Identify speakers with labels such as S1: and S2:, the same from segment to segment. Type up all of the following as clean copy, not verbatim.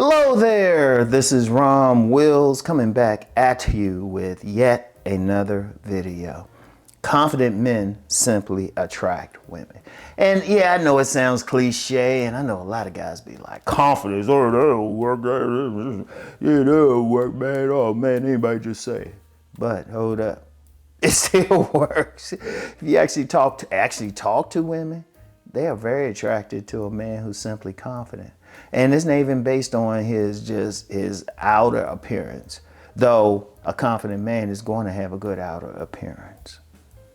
S1: Hello there, this is Rom Wills coming back at you with yet another video. Confident men simply attract women. And yeah, I know it sounds cliche, and I know a lot of guys be like, confidence, oh, that'll work, yeah, that'll work, man, oh man, anybody just say it. But hold up, it still works. If you actually talk to women, they are very attracted to a man who's simply confident. And it's not even based on his outer appearance, though a confident man is going to have a good outer appearance.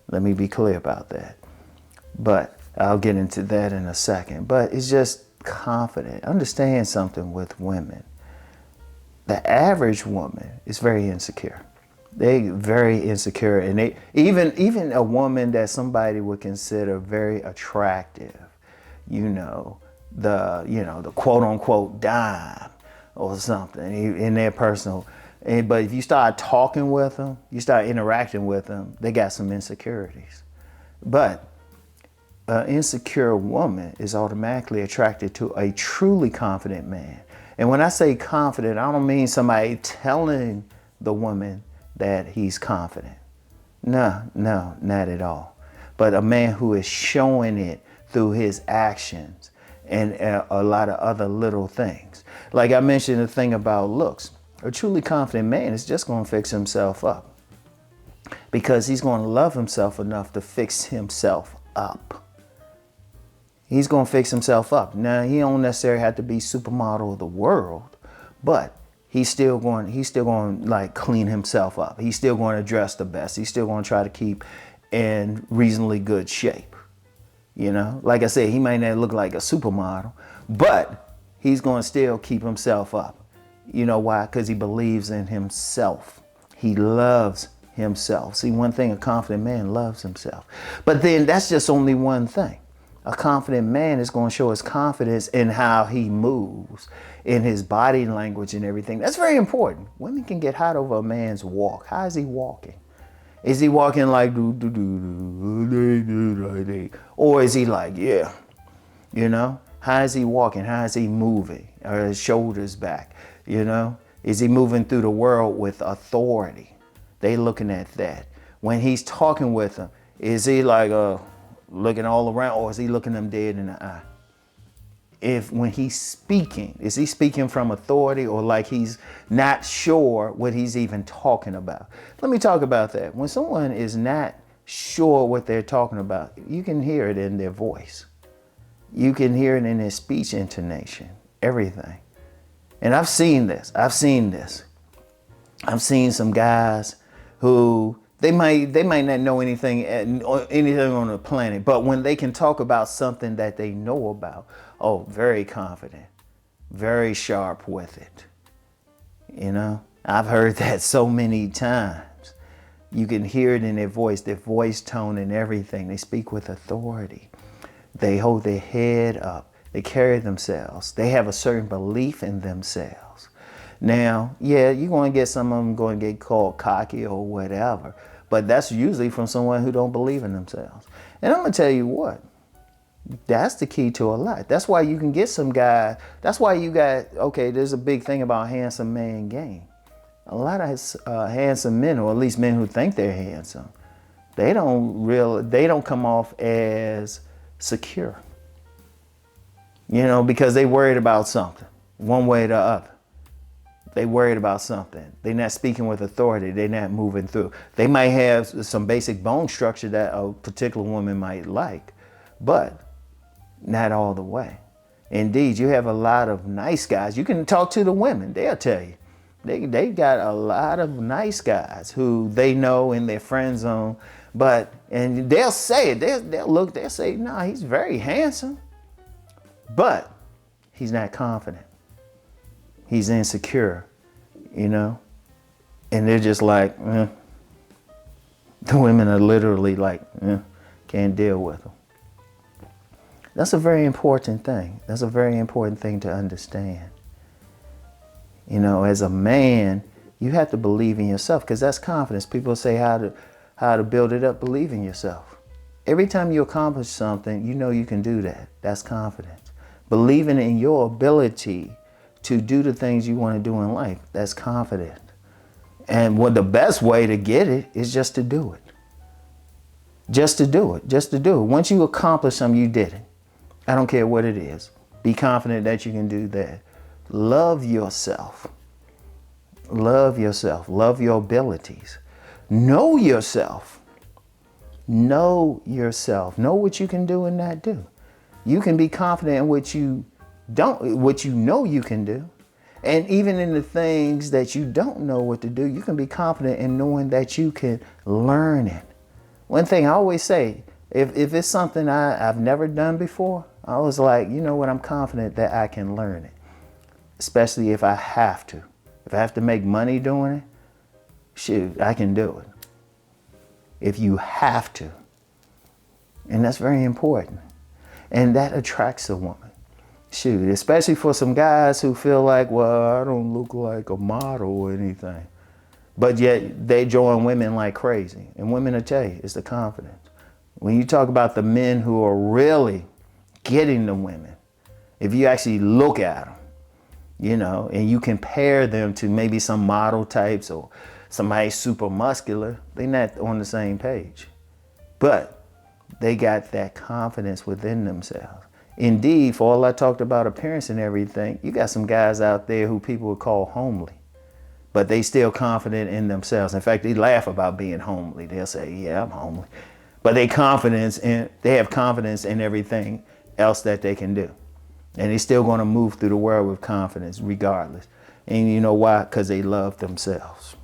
S1: Let me be clear about that. But I'll get into that in a second. But it's just confident. Understand something with women. The average woman is very insecure. They very insecure, and they even a woman that somebody would consider very attractive, the quote unquote dime or something in their personal. But if you start talking with them, you start interacting with them, they got some insecurities. But an insecure woman is automatically attracted to a truly confident man. And when I say confident, I don't mean somebody telling the woman that he's confident. No, not at all. But a man who is showing it through his actions and a lot of other little things. Like I mentioned the thing about looks. A truly confident man is just going to fix himself up because he's going to love himself enough to fix himself up. He's going to fix himself up. Now, he don't necessarily have to be supermodel of the world, but he's still going to like clean himself up. He's still going to dress the best. He's still going to try to keep in reasonably good shape. Like I said, he might not look like a supermodel, but he's going to still keep himself up. You know why? Because he believes in himself. He loves himself. See, one thing, a confident man loves himself. But then that's just only one thing. A confident man is going to show his confidence in how he moves, in his body language and everything. That's very important. Women can get hot over a man's walk. How is he walking? Is he walking like or is he like, yeah, How is he walking? How is he moving? Are his shoulders back? Is he moving through the world with authority? They looking at that. When he's talking with them, is he like looking all around, or is he looking them dead in the eye? When he's speaking, is he speaking from authority or like he's not sure what he's even talking about? Let me talk about that. When someone is not sure what they're talking about, you can hear it in their voice. You can hear it in their speech intonation, everything. And I've seen this. I've seen some guys who they might not know anything on the planet, but when they can talk about something that they know about, very confident, very sharp with it. I've heard that so many times. You can hear it in their voice tone and everything. They speak with authority. They hold their head up. They carry themselves. They have a certain belief in themselves. Now, yeah, you're going to get some of them going to get called cocky or whatever, but that's usually from someone who don't believe in themselves. And I'm going to tell you what, that's the key to a lot. That's why you can get some guys. That's why you got, there's a big thing about handsome man game. A lot of handsome men, or at least men who think they're handsome, they don't come off as secure. Because they worried about something, one way or the other. They worried about something. They're not speaking with authority. They're not moving through. They might have some basic bone structure that a particular woman might like, but not all the way. Indeed, you have a lot of nice guys. You can talk to the women. They'll tell you. They got a lot of nice guys who they know in their friend zone, and they'll say it. They'll say, nah, he's very handsome, but he's not confident. He's insecure, and they're just like, The women are literally like, can't deal with them. That's a very important thing. That's a very important thing to understand. As a man, you have to believe in yourself because that's confidence. People say how to build it up, believe in yourself. Every time you accomplish something, you can do that. That's confidence. Believing in your ability to do the things you want to do in life. That's confident. And what the best way to get it is just to do it. Just to do it. Just to do it. Once you accomplish something, you did it. I don't care what it is. Be confident that you can do that. Love yourself. Love yourself. Love your abilities. Know yourself. Know yourself. Know what you can do and not do. You can be confident in what you know you can do. And even in the things that you don't know what to do, you can be confident in knowing that you can learn it. One thing I always say, if it's something I've never done before, I was like, you know what, I'm confident that I can learn it. Especially if I have to. If I have to make money doing it, shoot, I can do it. If you have to. And that's very important. And that attracts a woman. Shoot, especially for some guys who feel like, well, I don't look like a model or anything. But yet they join women like crazy. And women will tell you, it's the confidence. When you talk about the men who are really getting the women, if you actually look at them, you know, and you compare them to maybe some model types or somebody super muscular, they're not on the same page. But they got that confidence within themselves. Indeed, for all I talked about appearance and everything, you got some guys out there who people would call homely, but they still confident in themselves. In fact, they laugh about being homely. They'll say, yeah, I'm homely. But they have confidence in everything else that they can do. And they're still going to move through the world with confidence regardless. And you know why? Because they love themselves.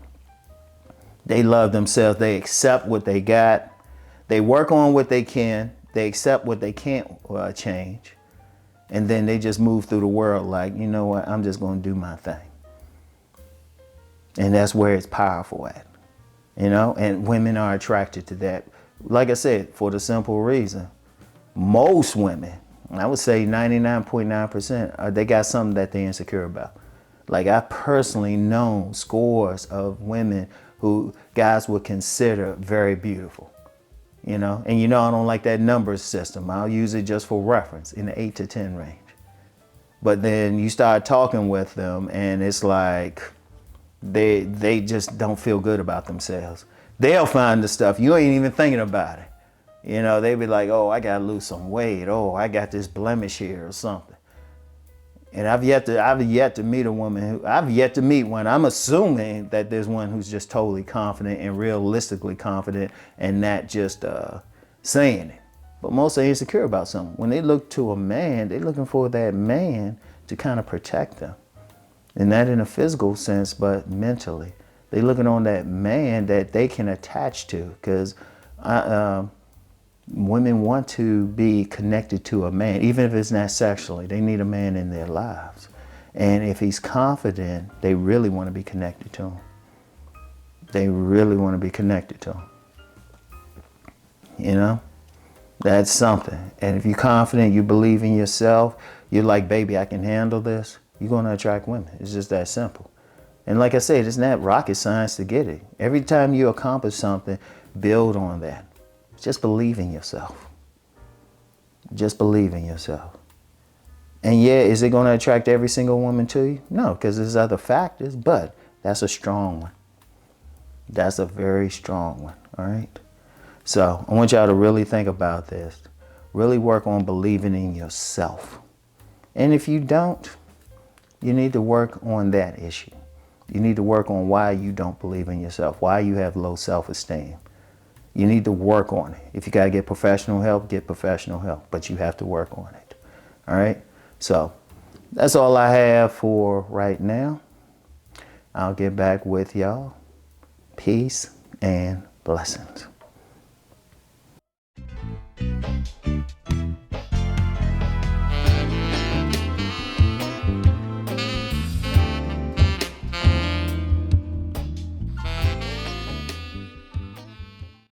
S1: They love themselves. They accept what they got. They work on what they can. They accept what they can't change. And then they just move through the world like, you know what, I'm just going to do my thing. And that's where it's powerful at. You know, and women are attracted to that. Like I said, for the simple reason, most women, I would say 99.9%, they got something that they're insecure about. Like I personally know scores of women who guys would consider very beautiful. You know, and you know I don't like that numbers system. I'll use it just for reference in the 8 to 10 range. But then you start talking with them and it's like they just don't feel good about themselves. They'll find the stuff you ain't even thinking about it. You know, they be like, oh, I gotta lose some weight. Oh, I got this blemish here or something. And I've yet to meet a woman I've yet to meet one. I'm assuming that there's one who's just totally confident and realistically confident and not just saying it. But most are insecure about something. When they look to a man, they're looking for that man to kind of protect them. And not in a physical sense, but mentally. They're looking on that man that they can attach to, because women want to be connected to a man, even if it's not sexually. They need a man in their lives. And if he's confident, they really want to be connected to him. They really want to be connected to him. You know, that's something. And if you're confident, you believe in yourself, you're like, baby, I can handle this, you're going to attract women. It's just that simple. And like I said, it's not rocket science to get it. Every time you accomplish something, build on that. Just believe in yourself. Just believe in yourself. And yeah, is it going to attract every single woman to you? No, because there's other factors, but that's a strong one. That's a very strong one, all right? So I want y'all to really think about this. Really work on believing in yourself. And if you don't, you need to work on that issue. You need to work on why you don't believe in yourself, why you have low self-esteem. You need to work on it. If you got to get professional help, get professional help, but you have to work on it. All right? So that's all I have for right now. I'll get back with y'all. Peace and blessings.